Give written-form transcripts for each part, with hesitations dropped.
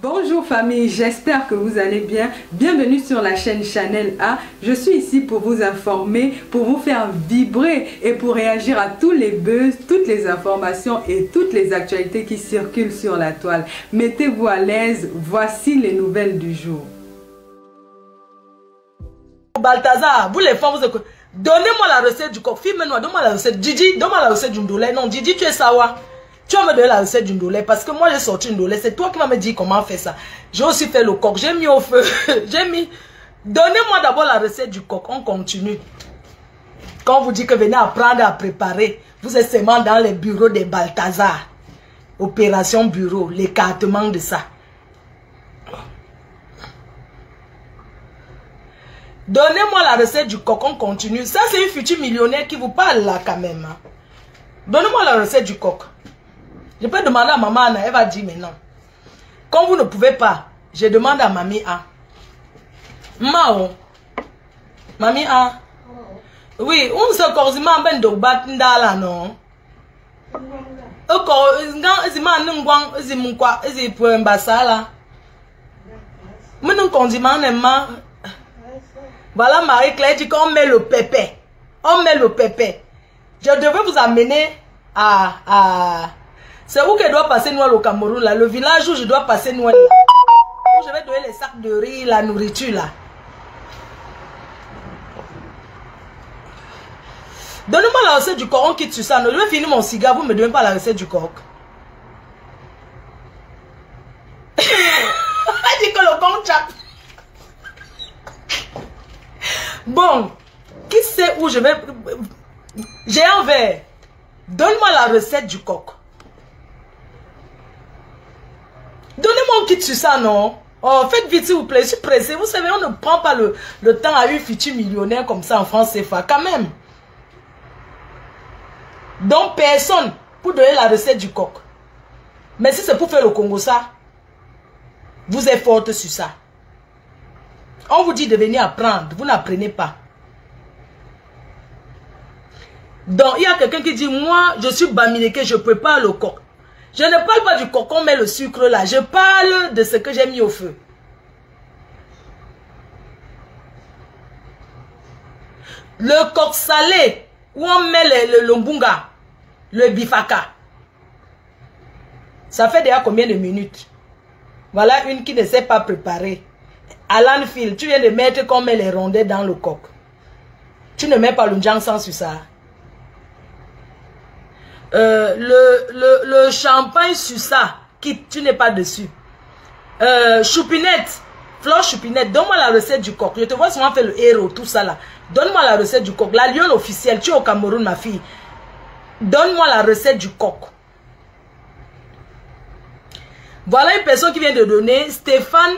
Bonjour famille, j'espère que vous allez bien. Bienvenue sur la chaîne Chanel A. Je suis ici pour vous informer, pour vous faire vibrer et pour réagir à tous les buzz, toutes les informations et toutes les actualités qui circulent sur la toile. Mettez-vous à l'aise, voici les nouvelles du jour. Balthazar, vous les femmes, vous donnez-moi la recette du coq. Fille, donne-moi la recette. Didi, donne-moi la recette du ndolé. Non, Didi, tu es sawa. Tu vas me donner la recette du ndolé parce que moi j'ai sorti une ndolé. C'est toi qui vas me dire comment faire ça. J'ai aussi fait le coq. J'ai mis au feu. J'ai mis. Donnez-moi d'abord la recette du coq. On continue. Quand on vous dit que venez apprendre à préparer, vous êtes seulement dans les bureaux des Balthazar. Opération bureau, l'écartement de ça. Donnez-moi la recette du coq, on continue. Ça, c'est une future millionnaire qui vous parle là quand même. Hein. Donnez-moi la recette du coq. Je peux demander à maman Anna, elle va dire mais non. Quand vous ne pouvez pas, je demande à mamie A. Mao. Mamie A. Oui, on se corrige ben de batindala non. Oko, zima nungwang, zimunkwa, zipu mbasala. Menung condiment nema. Voilà Marie-Claire dit qu'on met le pépé. On met le pépé. Je devais vous amener à... C'est où que doit passer Noël au Cameroun là. Le village où je dois passer Noël là. Où je vais donner les sacs de riz, la nourriture là. Donnez-moi la recette du coq, on quitte sur ça. Je vais finir mon cigare, vous ne me donnez pas la recette du coq. Elle dit que le coq chape. Bon, qui sait où je vais... J'ai un verre. Donne-moi la recette du coq. Donnez-moi un kit sur ça, non? Oh, faites vite, s'il vous plaît. Je suis pressé. Vous savez, on ne prend pas le temps à une future millionnaire comme ça en France CFA. Quand même. Donc, personne pour donner la recette du coq. Mais si c'est pour faire le Congo, ça, vous êtes forte sur ça. On vous dit de venir apprendre. Vous n'apprenez pas. Donc, il y a quelqu'un qui dit, moi, je suis Bamileke, je prépare le coq. Je ne parle pas du coq, on met le sucre là. Je parle de ce que j'ai mis au feu. Le coq salé, où on met le lombunga, le bifaka. Ça fait déjà combien de minutes? Voilà une qui ne sait pas préparer. Alan Phil, tu viens de mettre qu'on met les rondelles dans le coq. Tu ne mets pas le jansan sur ça. Le champagne sur ça, tu n'es pas dessus. Choupinette, Flore Choupinette, donne-moi la recette du coq. Je te vois souvent faire le héros, tout ça là. Donne-moi la recette du coq. La lionne officielle, tu es au Cameroun, ma fille. Donne-moi la recette du coq. Voilà une personne qui vient de donner. Stéphane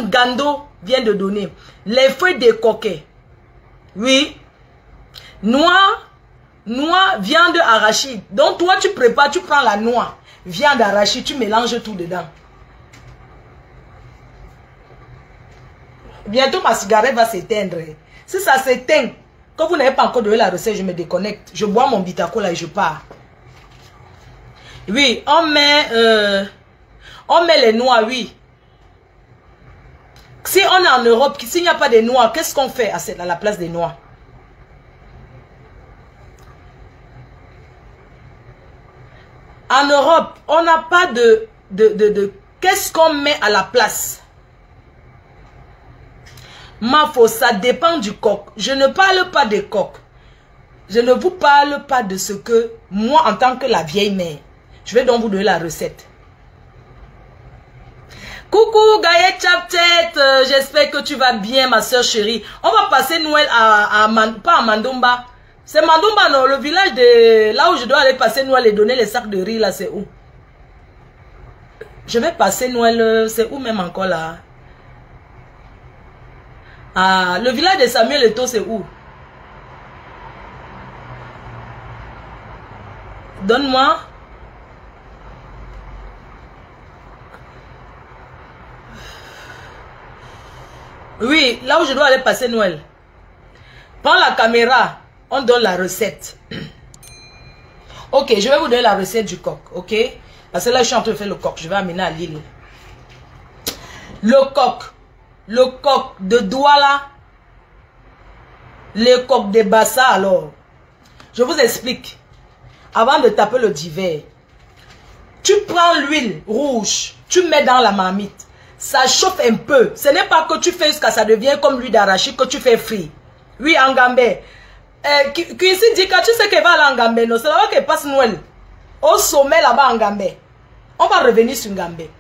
Gando vient de donner. Les feuilles de coquet. Oui. Noix, viande arachide. Donc toi tu prépares, tu prends la noix, viande arachide, tu mélanges tout dedans. Bientôt ma cigarette va s'éteindre. Si ça s'éteint, quand vous n'avez pas encore donné la recette, je me déconnecte. Je bois mon bitaco là et je pars. Oui, on met les noix, oui. Si on est en Europe, s'il n'y a pas de noix, qu'est-ce qu'on fait à la place des noix? En Europe, on n'a pas qu'est-ce qu'on met à la place? Ça dépend du coq. Je ne parle pas des coqs. Je ne vous parle pas de ce que moi, en tant que la vieille mère, je vais donc vous donner la recette. Coucou Gaëlle Chaptet, j'espère que tu vas bien ma soeur chérie. On va passer Noël pas à Mandumba. C'est Mandumba non, le village de là où je dois aller passer Noël et donner les sacs de riz là, c'est où? Je vais passer Noël, c'est où même encore là? Ah, le village de Samuel Eto'o, c'est où? Donne-moi. Oui, là où je dois aller passer Noël. Prends la caméra, on donne la recette. Ok, je vais vous donner la recette du coq, ok? Parce que là, je suis en train de faire le coq. Je vais amener à l'île. Le coq de Douala. Le coq de Bassa, alors. Je vous explique. Avant de taper le divers, tu prends l'huile rouge, tu mets dans la marmite. Ça chauffe un peu. Ce n'est pas que tu fais jusqu'à ça devient comme l'huile d'arachide que tu fais frit. Oui, en Gambé. Quincy dit que tu sais qu'elle va aller en Gambé. Non, c'est là-bas qu'elle passe Noël. Au sommet là-bas en Gambé. On va revenir sur Gambé.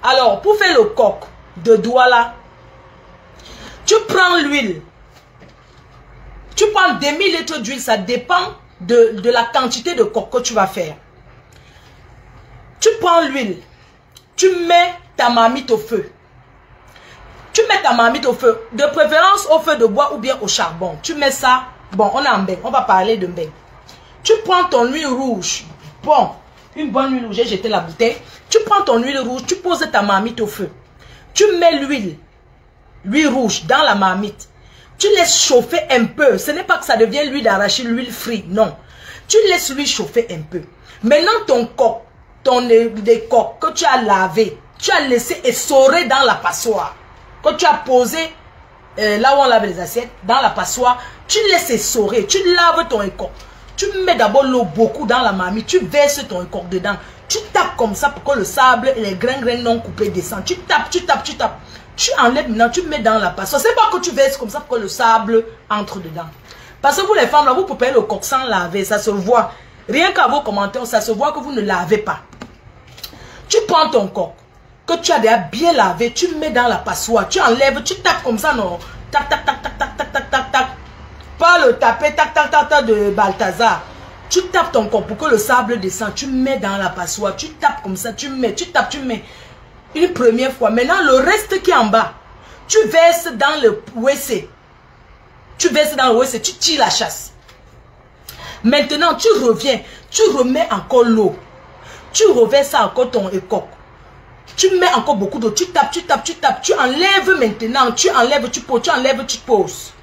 Alors, pour faire le coq de Douala, tu prends l'huile. Tu prends 2000 litres d'huile. Ça dépend de la quantité de coq que tu vas faire. Tu prends l'huile. Tu mets ta marmite au feu. Tu mets ta marmite au feu. De préférence au feu de bois ou bien au charbon. Tu mets ça. Bon, on a un bain. On va parler de bain. Tu prends ton huile rouge. Bon, une bonne huile rouge. J'ai jeté la bouteille. Tu prends ton huile rouge. Tu poses ta marmite au feu. Tu mets l'huile rouge dans la marmite. Tu laisses chauffer un peu. Ce n'est pas que ça devient l'huile d'arachide, l'huile frite. Non. Tu laisses lui chauffer un peu. Maintenant, ton coq, des coques que tu as lavé, tu as laissé essorer dans la passoire. Que tu as posé là où on lave les assiettes, dans la passoire, tu laisses essorer. Tu laves ton écoque. Tu mets d'abord l'eau beaucoup dans la marmite. Tu verses ton écoque dedans. Tu tapes comme ça pour que le sable et les grains non coupés descendent. Tu tapes, tu tapes, tu tapes. Tu enlèves maintenant, tu mets dans la passoire. C'est pas que tu verses comme ça pour que le sable entre dedans. Parce que vous les femmes, là, vous préparez le coq sans laver. Ça se voit. Rien qu'à vos commentaires, ça se voit que vous ne lavez pas. Tu prends ton coq que tu as déjà bien lavé. Tu mets dans la passoire. Tu enlèves, tu tapes comme ça, non. Tac, tac, tac, tac, tac, tac, tac, tac, tac. Pas le taper, tac, tac, tac, tac de Balthazar. Tu tapes ton coq pour que le sable descende. Tu mets dans la passoire. Tu tapes comme ça. Tu mets, tu tapes, tu mets. Une première fois. Maintenant, le reste qui est en bas, tu verses dans le WC. Tu verses dans le WC. Tu tires la chasse. Maintenant, tu reviens. Tu remets encore l'eau. Tu reverses encore ton écoque. Tu mets encore beaucoup d'eau. Tu tapes, tu tapes, tu tapes. Tu enlèves maintenant. Tu enlèves, tu poses. Tu enlèves, tu poses.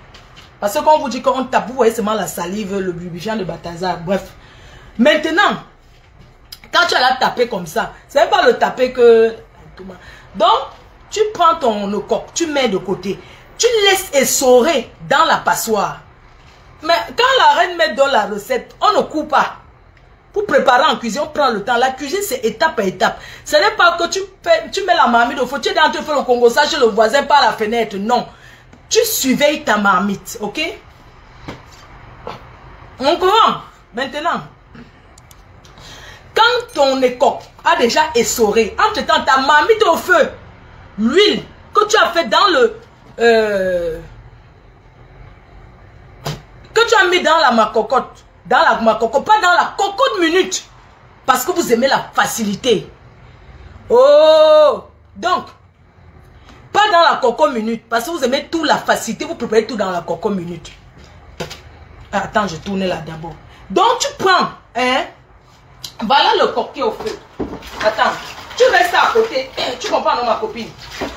Parce que quand on vous dit qu'on tape, vous voyez seulement la salive, le lubrifiant de Balthazar. Bref. Maintenant, quand tu as la taper comme ça, c'est pas le taper que... Donc, tu prends ton coq, tu mets de côté. Tu laisses essorer dans la passoire. Mais quand la reine met dans la recette, on ne coupe pas. Pour préparer en cuisine, on prend le temps. La cuisine, c'est étape par étape. Ce n'est pas que tu mets la marmite au feu. Tu es dans train de faire le Congo, ça chez le voisin par la fenêtre. Non. Tu surveilles ta marmite, ok? On comprend? Maintenant, quand ton écoque a déjà essoré, entre-temps, ta marmite au feu, l'huile que tu as fait dans le... que tu as mis dans la macocotte, pas dans la cocotte minute, parce que vous aimez la facilité. Oh! Donc, pas dans la cocotte minute, parce que vous aimez tout la facilité, vous préparez tout dans la cocotte minute. Attends, je tourne là d'abord. Donc, tu prends, hein? Voilà le coq qui est au feu. Attends, tu restes à côté. Tu comprends, non, ma copine?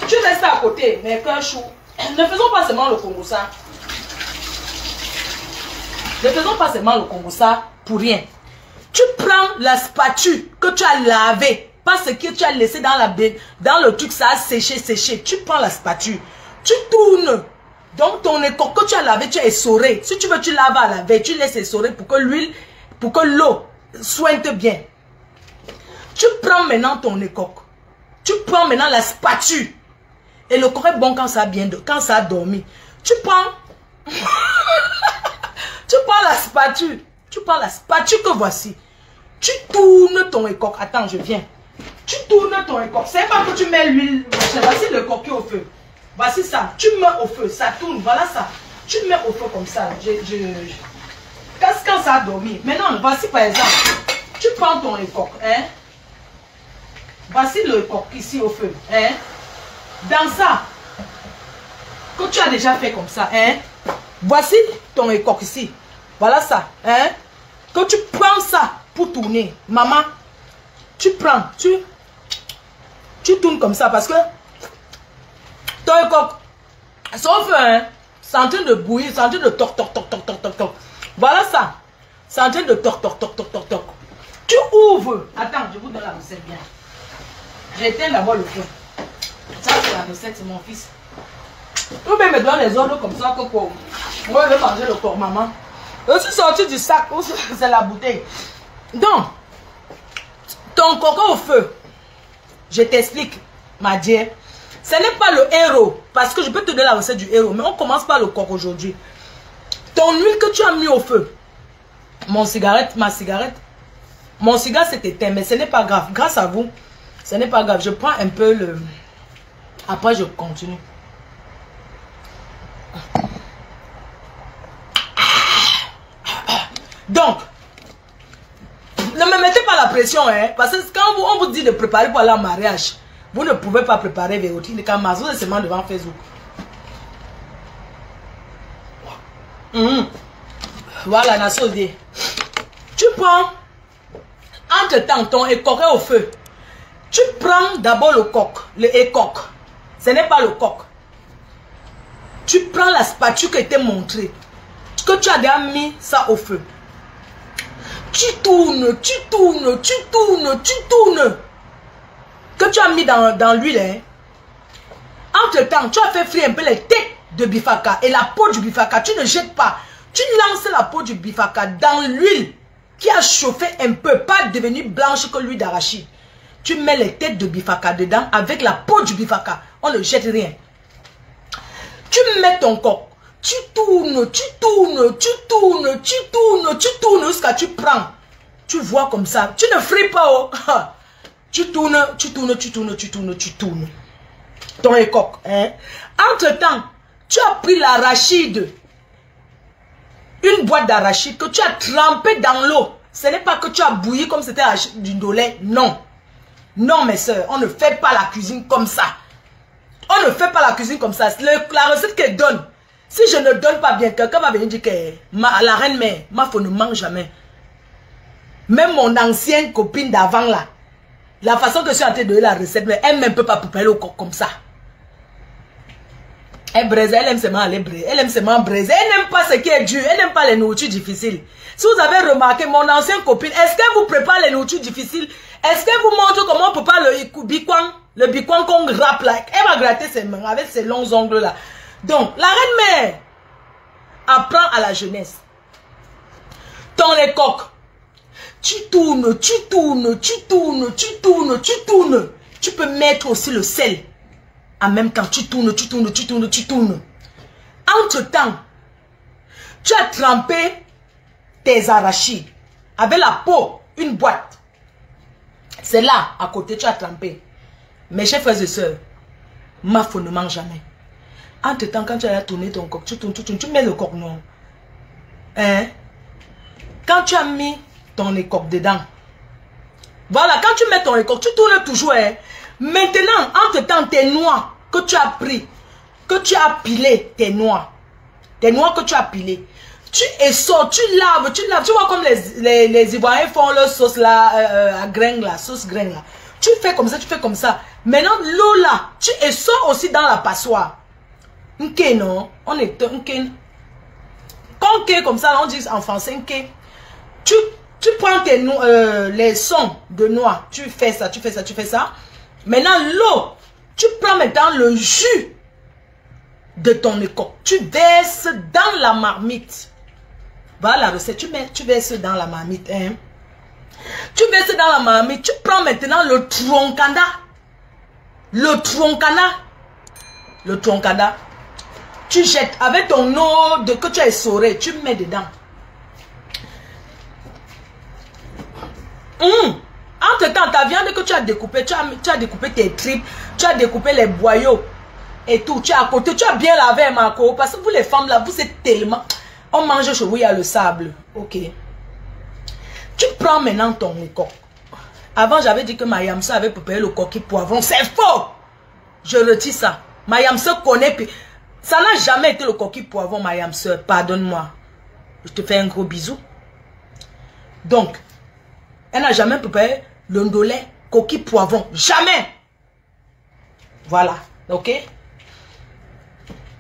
Tu restes à côté, mais qu'un chou. Ne faisons pas seulement le Congo ça. Ne faisons pas seulement le Congo ça pour rien. Tu prends la spatule que tu as lavée. Pas ce que tu as laissé dans le truc, ça a séché. Tu prends la spatule. Tu tournes. Donc, ton écoque que tu as lavé, tu as essoré. Si tu veux, tu laves à laver. Tu laisses essorer pour que l'huile, pour que l'eau soigne bien. Tu prends maintenant ton écoque. Tu prends maintenant la spatule. Et le coq est bon quand ça a quand ça a dormi. Tu prends... tu prends la spatule. Tu prends la spatule que voici. Tu tournes ton écoque. Attends, je viens. Tu tournes ton écoque. C'est pas que tu mets l'huile. Voici le coq qui est au feu. Voici ça. Tu mets au feu. Ça tourne. Voilà ça. Tu mets au feu comme ça. Quand ça a dormi. Maintenant, voici par exemple. Tu prends ton écoque. Hein? Voici le coq ici au feu. Hein? Dans ça. Que tu as déjà fait comme ça. Hein? Voici ton écoque ici. Voilà ça. Hein? Que tu prends ça pour tourner. Maman, tu prends. Tu tournes comme ça parce que ton écoque, sauf hein, c'est en train de bouillir, c'est en train de toc. Voilà ça. C'est en train de toc. Tu ouvres. Attends, je vous donne la recette bien. J'éteins d'abord le feu. Ça, c'est la recette, c'est mon fils. Ou bien me donne les ordres comme ça que quoi. Moi, je vais manger le corps, maman. Je suis sorti du sac, c'est la bouteille. Donc, ton coco au feu. Je t'explique, ma dear. Ce n'est pas le héros. Parce que je peux te donner la recette du héros. Mais on commence par le coq aujourd'hui. Ton huile que tu as mis au feu. Ma cigarette. Mon cigare s'est éteint. Mais ce n'est pas grave. Grâce à vous. Ce n'est pas grave. Je prends un peu le... Après, je continue. Donc, ne me mettez pas la pression, hein. Parce que quand on vous dit de préparer pour aller en mariage, vous ne pouvez pas préparer Vérotine Kama. Vous êtes seulement devant Facebook. Voilà, la sauce. Tu prends, entre-temps, ton écoque au feu. Tu prends d'abord le coq, le écoque. Ce n'est pas le coq. Tu prends la spatule qui était montrée, que tu as déjà mis ça au feu. Tu tournes, tu tournes, tu tournes, tu tournes. Que tu as mis dans l'huile. Hein. Entre-temps, tu as fait frire un peu les têtes de bifaka et la peau du bifaka. Tu ne jettes pas. Tu lances la peau du bifaka dans l'huile qui a chauffé un peu, pas devenue blanche que l'huile d'arachide. Tu mets les têtes de bifaka dedans avec la peau du bifaka. On ne jette rien. Tu mets ton coq. Tu tournes, tu tournes, tu tournes, tu tournes, tu tournes jusqu'à tu prends. Tu vois comme ça. Tu ne fris pas. Oh. Tu tournes, tu tournes, tu tournes, tu tournes, tu tournes. Ton écoque. Hein? Entre-temps, tu as pris l'arachide. Une boîte d'arachide que tu as trempé dans l'eau. Ce n'est pas que tu as bouilli comme c'était du dolé. Non. Non, mes soeurs. On ne fait pas la cuisine comme ça. On ne fait pas la cuisine comme ça. La recette qu'elle donne. Si je ne donne pas bien, quelqu'un va venir dire que la reine mère, ma femme ne mange jamais. Même mon ancienne copine d'avant là, la façon que je suis en train de donner la recette, mais elle ne peut pas préparer au coq comme ça. Elle braise, elle aime seulement aller braiser. Elle aime seulement braiser. Elle n'aime pas ce qui est dur. Elle n'aime pas les nourritures difficiles. Si vous avez remarqué, mon ancienne copine, est-ce qu'elle vous prépare les nourritures difficiles? Est-ce qu'elle vous montre comment on prépare le bikwang qu'on grappe là? Elle va gratter ses mains avec ses longs ongles là. Donc, la reine mère apprend à la jeunesse. Ton écoque. Tu tournes, tu tournes, tu tournes, tu tournes, tu tournes. Tu peux mettre aussi le sel. En même temps, tu tournes, tu tournes, tu tournes, tu tournes. Entre-temps, tu as trempé tes arachides avec la peau, une boîte. C'est là, à côté, tu as trempé. Mes chers frères et sœurs, ma femme ne mange jamais. Entre-temps, quand tu as tourné ton coq, tu tournes, tu mets le coq non. Hein? Quand tu as mis ton écoque dedans, voilà, quand tu mets ton écoque, tu tournes toujours. Hein? Maintenant, entre-temps, tes noix que tu as pris, que tu as pilé, tes noix que tu as pilé, tu essores, tu laves, tu vois comme les Ivoiriens font leur sauce là, à graines là, sauce graines là. Tu fais comme ça, tu fais comme ça. Maintenant, l'eau là, tu essores aussi dans la passoire. Ok, non, on est ok. Quand ok comme ça, on dit en français ok. Tu prends tes les sons de noix, tu fais ça, tu fais ça, tu fais ça. Maintenant, l'eau, tu prends maintenant le jus de ton écoque. Tu verses dans la marmite. Voilà la recette. Tu verses dans la marmite. Hein. Tu verses dans la marmite. Tu prends maintenant le troncana. Le troncana. Tu jettes avec ton eau que tu as essoré. Tu mets dedans. Entre-temps, ta viande que tu as découpée, tu as découpé tes tripes, tu as découpé les boyaux et tout. Tu as à côté, tu as bien lavé, Marco. Parce que vous les femmes là, vous êtes tellement... On mange chez vous, il y a le sable. Ok. Tu prends maintenant ton écoque. Avant, j'avais dit que Mayamsa avait préparé le coquille poivron. C'est faux. Je retire ça. Mayamsa connaît... Ça n'a jamais été le coquille poivron, Mayamsa. Pardonne-moi. Je te fais un gros bisou. Donc, elle n'a jamais préparé le ndolé, coquille poivron. Jamais. Voilà. Ok.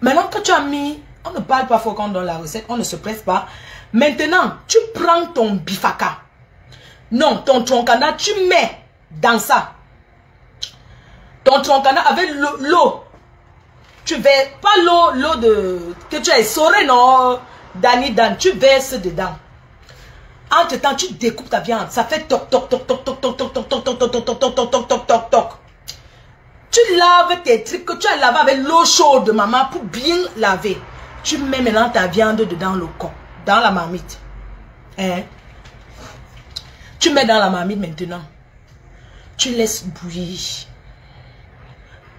Maintenant que tu as mis... On ne parle pas fort quand on donne la recette. On ne se presse pas. Maintenant, tu prends ton bifaka. Non, ton troncana, tu mets dans ça. Ton troncana avec l'eau. Tu verses, pas l'eau que tu as essoré, non, Dani Dan, tu verses dedans. Entre temps, tu découpes ta viande. Ça fait toc, toc, toc, toc, toc, toc, toc, toc, toc, toc, toc, toc, toc, toc, toc, toc, toc, toc. Tu laves tes trucs que tu as lavé avec l'eau chaude, maman, pour bien laver. Tu mets maintenant ta viande dedans le coq, dans la marmite. Hein? Tu mets dans la marmite maintenant. Tu laisses bouillir.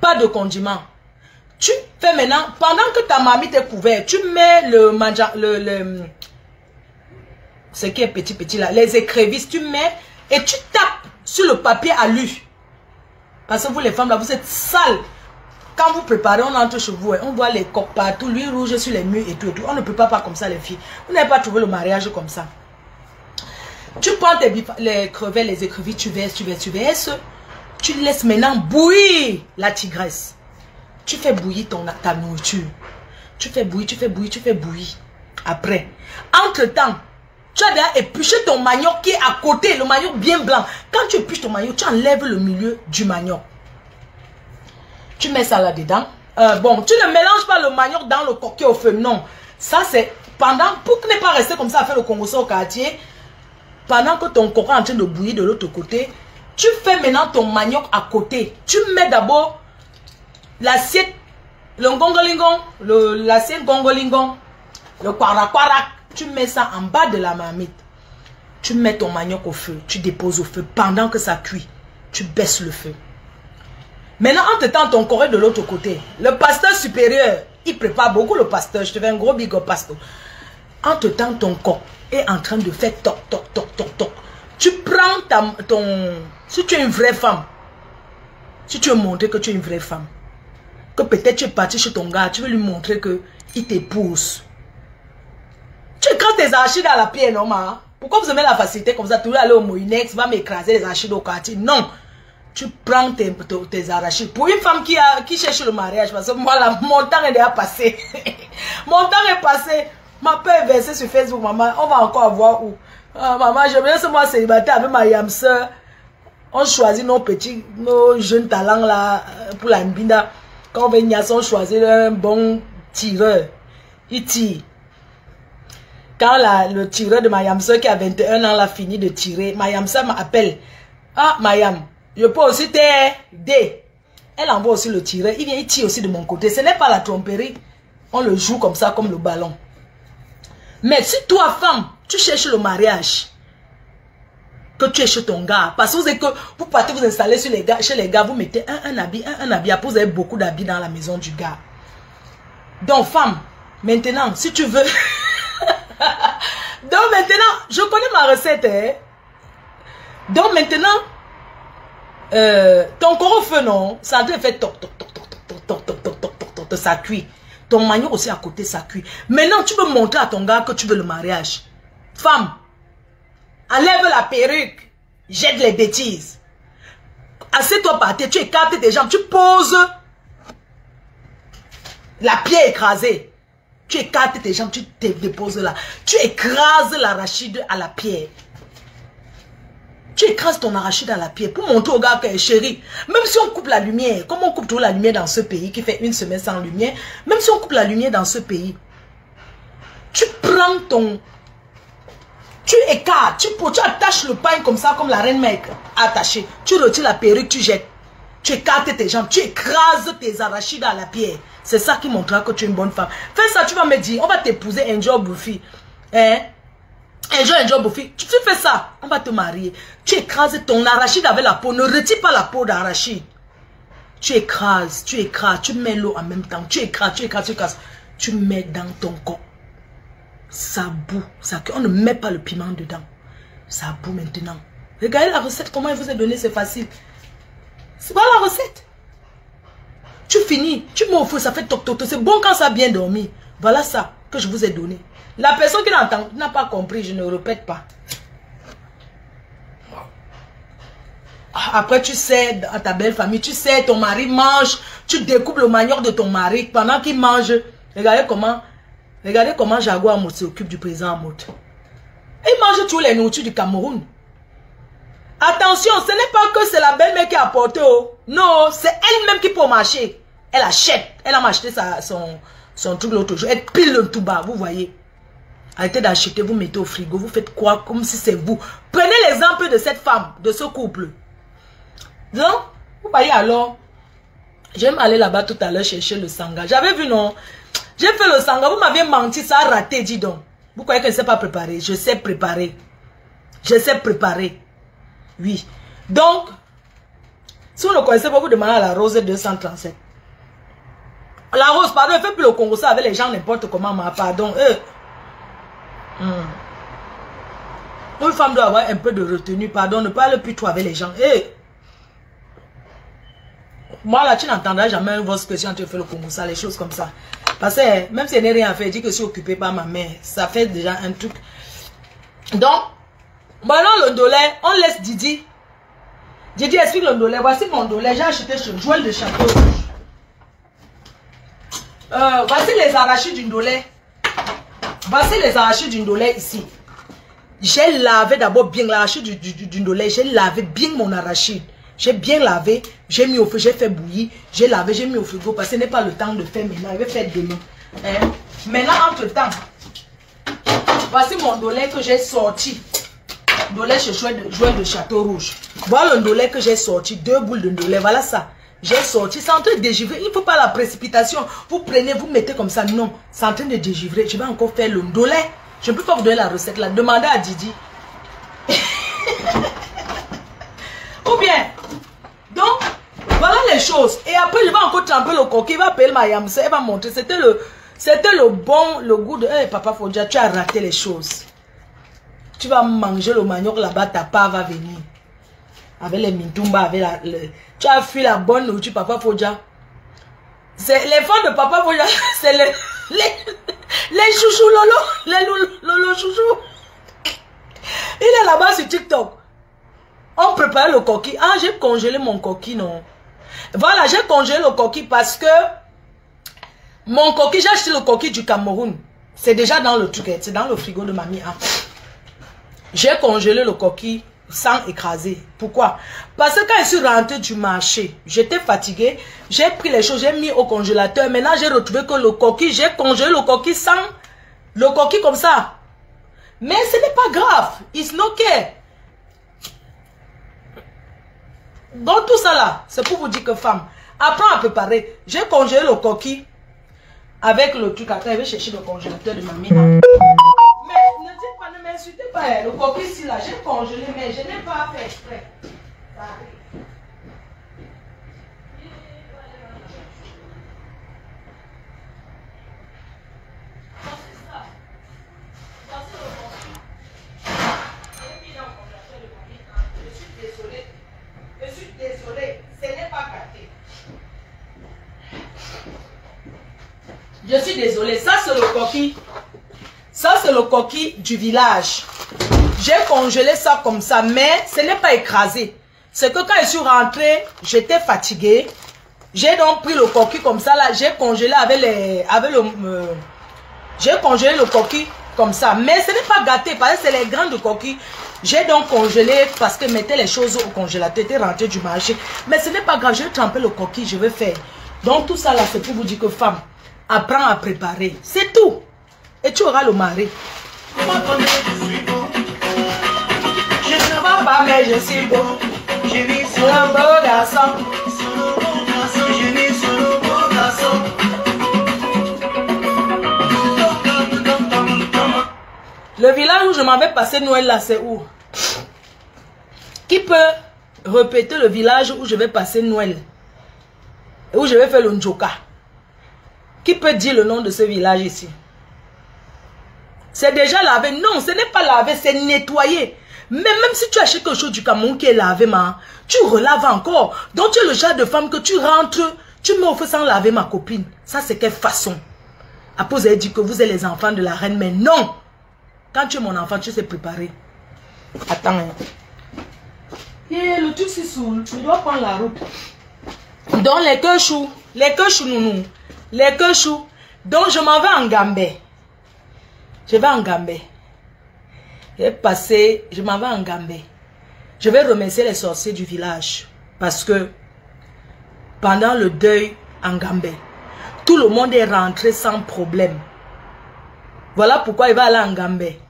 Pas de condiments. Tu fais maintenant, pendant que ta marmite est couverte, tu mets ce qui est petit là, les écrevisses, tu mets et tu tapes sur le papier alu. Parce que vous les femmes là, vous êtes sales. Quand vous préparez, on entre chez vous, on voit les coques partout, l'huile rouge sur les murs et tout. On ne prépare pas comme ça les filles. Vous n'avez pas trouvé le mariage comme ça. Tu prends les crevettes, les écrevisses, tu verses. Tu laisses maintenant bouillir la tigresse. Tu fais bouillir ta nourriture. Tu fais bouillir. Après, entre-temps, tu as déjà épluché ton manioc qui est à côté, le manioc bien blanc. Quand tu épluches ton manioc, tu enlèves le milieu du manioc. Tu mets ça là-dedans. Bon, tu ne mélanges pas le manioc dans le coquet au feu. Non. Ça, c'est pendant, pour que ne pas rester comme ça à faire le congosso au quartier, pendant que ton coco est en train de bouillir de l'autre côté, tu fais maintenant ton manioc à côté. Tu mets d'abord l'assiette, le gongolingon, l'assiette gongolingon, le kwara-kwara. Tu mets ça en bas de la marmite. Tu mets ton manioc au feu. Tu déposes au feu. Pendant que ça cuit, tu baisses le feu. Maintenant, entre-temps, ton corps est de l'autre côté. Le pasteur supérieur, il prépare beaucoup le pasteur. Je te fais un gros big up, pasteur. Entre-temps, ton corps est en train de faire toc, toc, toc, toc, toc. Tu prends si tu es une vraie femme, si tu veux montrer que tu es une vraie femme, que peut-être tu es parti chez ton gars, tu veux lui montrer qu'il t'épouse. Tu écrases tes arachides dans la pierre, non, ma? Pourquoi vous aimez la facilité comme ça? Tu veux aller au Moinex, va m'écraser les arachides au quartier. Non. Tu prends tes arachides. Pour une femme qui cherche le mariage, parce que moi, mon temps est déjà passé. Mon temps est passé. Ma peur est versée sur Facebook, maman. On va encore voir où. Maman, je me laisse moi célibataire avec ma yam soeur. On choisit nos jeunes talents là pour la mbinda. Quand on va venir, on choisit un bon tireur. Il tire. Quand le tireur de Mayam soeur qui a 21 ans l'a fini de tirer, Mayam soeur m'appelle. Ah, Mayam, je peux aussi t'aider. Elle envoie aussi le tireur. Il vient, il tire aussi de mon côté. Ce n'est pas la tromperie. On le joue comme ça, comme le ballon. Mais si toi, femme, tu cherches le mariage, que tu es chez ton gars, parce que vous partez vous installer chez les gars, vous mettez un habit. Après, vous avez beaucoup d'habits dans la maison du gars. Donc, femme, maintenant, si tu veux... Donc, maintenant, je connais ma recette. Hein? Donc, maintenant, ton corps au feu, non? Ça doit faire toc, toc, toc, toc, toc, toc, toc, toc, toc, toc, toc, ça cuit. Ton manioc aussi à côté, ça cuit. Maintenant, tu veux montrer à ton gars que tu veux le mariage. Femme, enlève la perruque, jette les bêtises. Assieds-toi par terre, tu écartes tes jambes, tu poses la pierre écrasée. Tu écartes tes jambes, tu te déposes là. Tu écrases l'arachide à la pierre. Tu écrases ton arachide à la pierre pour montrer au gars que chérie, même si on coupe la lumière, comme on coupe toujours la lumière dans ce pays qui fait une semaine sans lumière, même si on coupe la lumière dans ce pays, tu prends tu écartes, tu attaches le pain comme ça, comme la reine mère attachée. Tu retires la perruque, tu jettes. Tu écartes tes jambes, tu écrases tes arachides à la pierre. C'est ça qui montrera que tu es une bonne femme. Fais ça, tu vas me dire, on va t'épouser un jour bouffi. Hein? Un jour bouffi. Tu fais ça, on va te marier. Tu écrases ton arachide avec la peau. Ne retire pas la peau d'arachide. Tu écrases, tu mets l'eau en même temps. Tu écrases. Tu mets dans ton corps. Ça bout, ça cuit. On ne met pas le piment dedans. Ça bout maintenant. Regardez la recette, comment elle vous a donné, c'est facile. C'est pas la recette. Tu finis, tu mets au feu, ça fait toc toc toc. C'est bon quand ça a bien dormi. Voilà ça que je vous ai donné. La personne qui n'a pas compris, je ne répète pas. Après, tu sais, à ta belle famille, tu sais, ton mari mange, tu découpes le manioc de ton mari pendant qu'il mange. Regardez comment Jaguar Mout s'occupe du président Mout. Il mange tous les nourritures du Cameroun. Attention, ce n'est pas que c'est la belle-mère qui a apporté. Oh. Non, c'est elle-même qui peut marcher. Elle achète. Elle a acheté son truc l'autre jour. Elle pile le tout bas, vous voyez. Arrêtez d'acheter, vous mettez au frigo. Vous faites quoi comme si c'est vous. Prenez l'exemple de cette femme, de ce couple. Donc, vous voyez alors, j'aime aller là-bas tout à l'heure chercher le sanga. J'avais vu, non? J'ai fait le sanga, vous m'avez menti, ça a raté, dis donc. Vous croyez que je ne sais pas préparer? Je sais préparer. Je sais préparer. Oui. Donc, si vous ne connaissez pas, vous demandez à la Rose 237. La Rose, pardon, elle ne fait plus le Congo ça avec les gens n'importe comment, mais pardon. Une femme doit avoir un peu de retenue, pardon, ne parle plus trop avec les gens. Moi là, tu n'entendras jamais votre spécial quand tu fais le Congo ça, les choses comme ça. Parce que même si elle n'a rien à faire, elle dit que je suis occupée par ma mère. Ça fait déjà un truc. Donc, maintenant le ndolé, on laisse Didi. Didi explique le ndolé. Voici mon ndolé. J'ai acheté chez Joël de Château Rouge. Voici les arachides du ndolé. Voici les arachides du ndolé ici. J'ai lavé d'abord bien l'arachide du ndolé. J'ai lavé bien mon arachide. J'ai bien lavé. J'ai mis au feu. J'ai fait bouillir. J'ai lavé. J'ai mis au frigo. Parce que ce n'est pas le temps de faire maintenant. Je vais faire demain. Maintenant, entre temps, voici mon ndolé que j'ai sorti. Ndolé chez Joël de Château Rouge. Voilà le ndolé que j'ai sorti. 2 boules de ndolé. Voilà ça. J'ai sorti. C'est en train de dégivrer. Il ne faut pas la précipitation. Vous prenez, vous mettez comme ça. Non. C'est en train de dégivrer. Je vais encore faire le ndolé. Je ne peux pas vous donner la recette là. Demandez à Didi. Ou bien. Donc, voilà les choses. Et après, je vais encore tremper le coquille. Il va payer ma yamse. Elle va montrer. C'était le goût de... Hey, papa Fodja, tu as raté les choses. Tu vas manger le manioc là-bas, ta part va venir. Avec les mintumba, avec tu as fui la bonne nourriture, papa Fodja. C'est les fans de papa Fodja, c'est les chouchous lolo, lolo chouchous. Il est là-bas sur TikTok. On prépare le coquille. Ah, j'ai congelé mon coquille, non. Voilà, j'ai congelé le coquille parce que mon coquille, j'ai acheté le coquille du Cameroun. C'est déjà dans le truc, c'est dans le frigo de mamie. Hein. J'ai congelé le coquille sans écraser. Pourquoi? Parce que quand je suis rentrée du marché, j'étais fatiguée. J'ai pris les choses, j'ai mis au congélateur. Maintenant, j'ai retrouvé que le coquille, j'ai congelé le coquille sans le coquille comme ça. Mais ce n'est pas grave. It's ok. Donc tout ça là, c'est pour vous dire que femme, apprends à préparer. J'ai congelé le coquille avec le truc. Attends, je vais chercher le congélateur de mamie. Mais ne dites pas, ne m'insultez pas. Le coquille ici là, j'ai congelé, mais je n'ai pas fait exprès. Ça arrive. Je suis désolée, ça c'est le coquille. Ça c'est le coquille du village. J'ai congelé ça comme ça, mais ce n'est pas écrasé. C'est que quand je suis rentrée, j'étais fatiguée. J'ai donc pris le coquille comme ça là, j'ai congelé j'ai congelé le coquille comme ça. Mais ce n'est pas gâté, parce que c'est les grains de coquille. J'ai donc congelé parce que mettais les choses au congélateur, était rentré du marché. Mais ce n'est pas grave, j'ai trempé le coquille, je vais faire. Donc tout ça là, c'est pour vous dire que femme, apprends à préparer. C'est tout. Et tu auras le mari. Je ne vois pas, mais je suis beau. Je vis sur un beau garçon. Je vis sur un beau garçon. Le village où je m'avais passé Noël là, c'est où? Qui peut répéter le village où je vais passer Noël? Et où je vais faire le njoka? Qui peut dire le nom de ce village ici? C'est déjà lavé. Non, ce n'est pas lavé, c'est nettoyé. Mais même si tu achètes quelque chose du Cameroun qui est lavé, tu relaves encore. Donc tu es le genre de femme que tu rentres, tu mets au feu sans laver ma copine. Ça c'est quelle façon? Après vous avez dit que vous êtes les enfants de la reine, mais non. Quand tu es mon enfant, tu sais préparer. Attends. Et le truc c'est saoul. Je dois prendre la route. Donc les queues choux. Les queues choux nounou. Les queues choux. Donc je m'en vais en Gambé. Je vais en Gambé. Je m'en vais en Gambé. Je vais remercier les sorciers du village. Parce que pendant le deuil en Gambé, tout le monde est rentré sans problème. Voilà pourquoi il va aller en Gambé.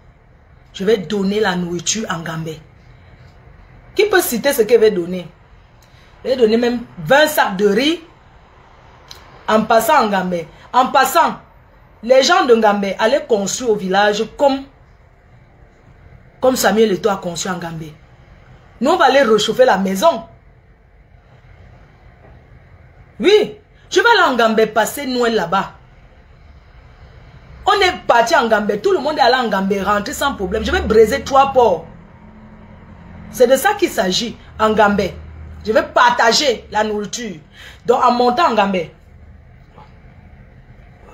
Je vais donner la nourriture en Gambé. Qui peut citer ce qu'il va donner? Je vais donner même 20 sacs de riz en passant en Gambé. En passant, les gens de Gambé allaient construire au village comme Samuel Eto'o a construit en Gambé. Nous, on va aller réchauffer la maison. Oui, je vais aller en Gambé passer Noël là-bas. On est parti en Gambé, tout le monde est allé en Gambé, rentrer sans problème. Je vais briser 3 ports. C'est de ça qu'il s'agit en Gambé. Je vais partager la nourriture. Donc en montant en Gambé,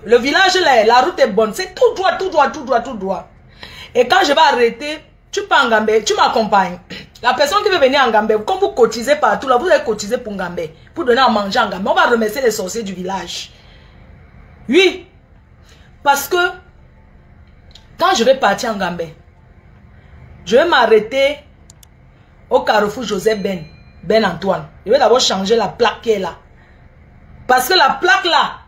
le village là, la route est bonne. C'est tout droit, tout droit, tout droit, tout droit. Et quand je vais arrêter, tu pars en Gambé, tu m'accompagnes. La personne qui veut venir en Gambé, comme vous cotisez partout là, vous allez cotiser pour Gambé. Pour donner à manger en Gambé. On va remercier les sorciers du village. Oui. Parce que quand je vais partir en Gambé, je vais m'arrêter au carrefour Joseph Ben Antoine. Je vais d'abord changer la plaque qui est là. Parce que la plaque là,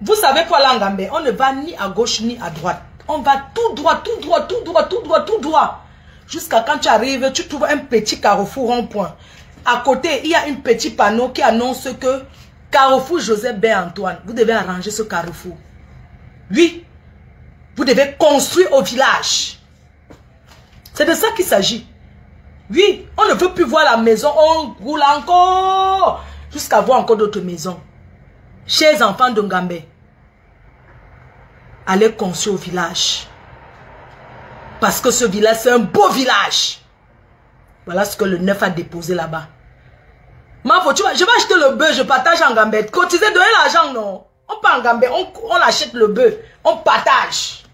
vous savez pour aller en Gambé, on ne va ni à gauche ni à droite. On va tout droit, tout droit, tout droit, tout droit, tout droit. Jusqu'à quand tu arrives, tu trouves un petit carrefour rond-point. À côté, il y a un petit panneau qui annonce que carrefour Joseph Ben Antoine. Vous devez arranger ce carrefour. Oui, vous devez construire au village. C'est de ça qu'il s'agit. Oui, on ne veut plus voir la maison, on roule encore jusqu'à voir encore d'autres maisons. Chers enfants de Ngambé, allez construire au village. Parce que ce village, c'est un beau village. Voilà ce que le 9 a déposé là-bas. Je vais acheter le bœuf, je partage en Gambé. Cotisez, donnez l'argent, non. On part en Gambé, on achète le bœuf, on partage.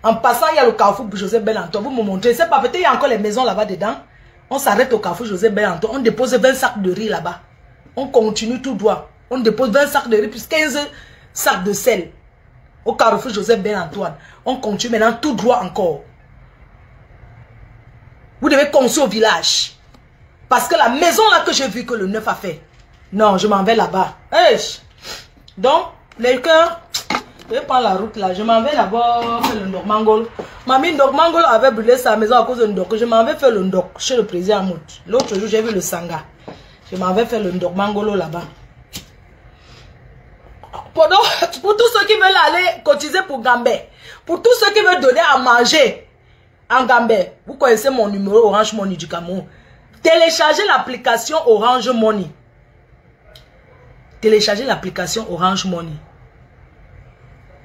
En passant, il y a le carrefour Joseph Ben Antoine. Vous me montrez, c'est pas peut-être il y a encore les maisons là-bas dedans. On s'arrête au carrefour Joseph Ben Antoine, on dépose 20 sacs de riz là-bas. On continue tout droit. On dépose 20 sacs de riz plus 15 sacs de sel. Au carrefour Joseph Ben Antoine. On continue maintenant tout droit encore. Vous devez construire au village. Parce que la maison là que j'ai vu que le 9 a fait. Non, je m'en vais là-bas. Hey. Donc, les cœurs, je vais prendre la route là. Je m'en vais d'abord faire le Ndok Mangolo. Mamie Ndok Mangolo avait brûlé sa maison à cause de Ndok. Je m'en vais faire le Ndok chez le président Mout. L'autre jour, j'ai vu le Sanga. Je m'en vais faire le Ndok Mangolo là-bas. Pour tous ceux qui veulent aller cotiser pour Gambé, pour tous ceux qui veulent donner à manger en Gambé, vous connaissez mon numéro Orange Money du Cameroun. Téléchargez l'application Orange Money. Téléchargez l'application Orange Money.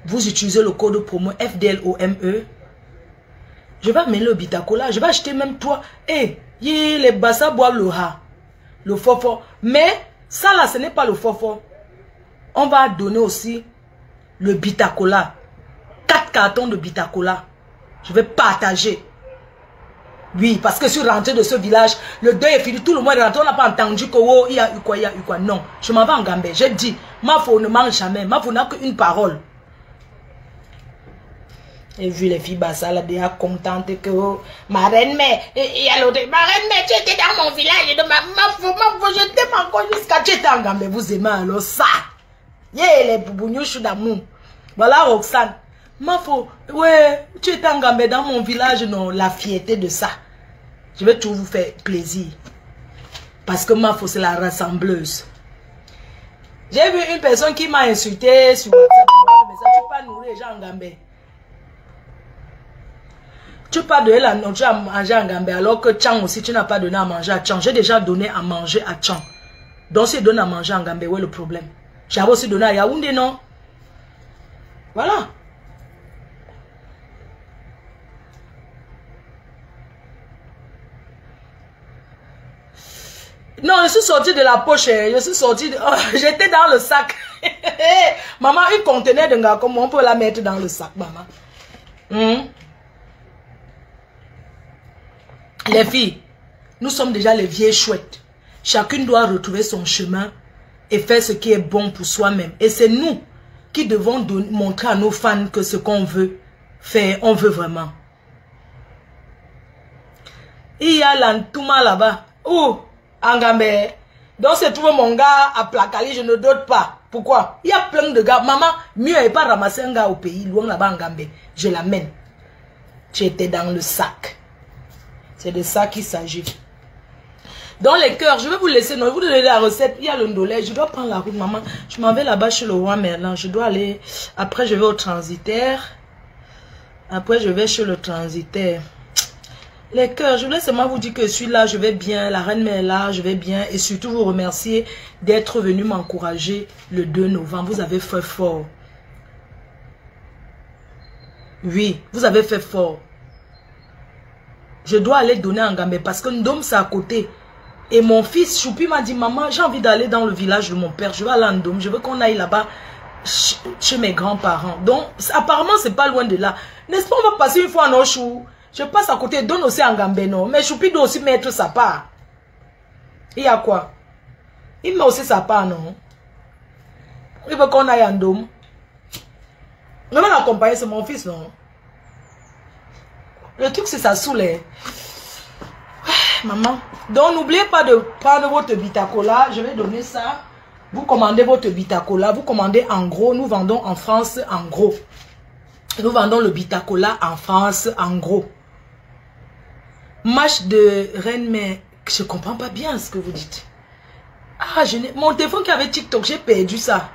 Vous utilisez le code promo FDLOME. Je vais amener le bitacola. Je vais acheter même 3. Et les bassa boivent le ha. Le fofo. Mais ça là, ce n'est pas le fofo. On va donner aussi le bitacola. 4 cartons de bitacola. Je vais partager. Oui, parce que je suis rentré de ce village. Le deuil est fini. Tout le monde est rentré. On n'a pas entendu que oh, il y a eu quoi, il y a eu quoi. Non. Je m'en vais en Gambé. J'ai dit, ma fille ne mange jamais. Ma fille n'a qu'une parole. Et vu les filles bassa là, déjà contentes que oh, ma reine mère, il y a l'autre, ma reine mère, tu étais dans mon village. Et de ma fille, je t'aime encore jusqu'à tu étais en Gambé. Vous aimez alors ça. Yeah, les boubounouchou d'amour. Voilà Roxane. Ma fille, ouais, tu étais en Gambé dans mon village, non, la fierté de ça. Je vais toujours vous faire plaisir. Parce que ma fille, c'est la rassembleuse. J'ai vu une personne qui m'a insulté sur WhatsApp. Mais ça, tu peux pas nourrir les gens en Gambé. Tu peux pas donner la nourriture à manger en Gambé alors que Tchang aussi, tu n'as pas donné à manger à Tchang. J'ai déjà donné à manger à Tchang. Donc, si je donne à manger en Gambé, où est le problème? J'avais aussi donné à Yaoundé, non? Voilà. Non, je suis sorti de la poche. Je suis sorti de... Oh, j'étais dans le sac. Maman, une conteneur de gars, comment on peut la mettre dans le sac, maman? Les filles, nous sommes déjà les vieilles chouettes. Chacune doit retrouver son chemin et faire ce qui est bon pour soi-même. Et c'est nous qui devons montrer à nos fans que ce qu'on veut faire, on veut vraiment. Il y a l'Antouma là-bas. Où? Angambe. Donc c'est trouvé mon gars à Placali, je ne doute pas. Pourquoi? Il y a plein de gars. Maman, mieux n'est pas ramasser un gars au pays, loin là-bas en Gambé. Je l'amène. Tu étais dans le sac. C'est de ça qu'il s'agit. Dans les cœurs, je vais vous laisser, non, vous donner la recette. Il y a le ndolé. Je dois prendre la route, maman. Je m'en vais là-bas chez le roi Merlin. Je dois aller. Après, je vais au transitaire. Après, je vais chez le transitaire. Les cœurs, je voulais seulement vous dire que je suis là, je vais bien. La reine mère est là, je vais bien. Et surtout, vous remercier d'être venu m'encourager le 2 novembre. Vous avez fait fort. Oui, vous avez fait fort. Je dois aller donner en Gambie parce que Ndom, c'est à côté. Et mon fils, Choupi, m'a dit, maman, j'ai envie d'aller dans le village de mon père. Je vais aller à Ndom. Je veux qu'on aille là-bas chez mes grands-parents. Donc, apparemment, c'est pas loin de là. N'est-ce pas, on va passer une fois en Oshou. Je passe à côté, donne aussi en Gambé, non. Mais Choupi doit aussi mettre sa part. Il y a quoi? Il met aussi sa part, non? Il veut qu'on aille en Ndom. Je vais l'accompagner, c'est mon fils, non? Le truc, c'est ça saoule. Maman. Donc, n'oubliez pas de prendre votre bitacola. Je vais donner ça. Vous commandez votre bitacola. Vous commandez en gros. Nous vendons en France en gros. Nous vendons le bitacola en France en gros. Match de reine, mais je comprends pas bien ce que vous dites. Ah, mon téléphone qui avait TikTok, j'ai perdu ça.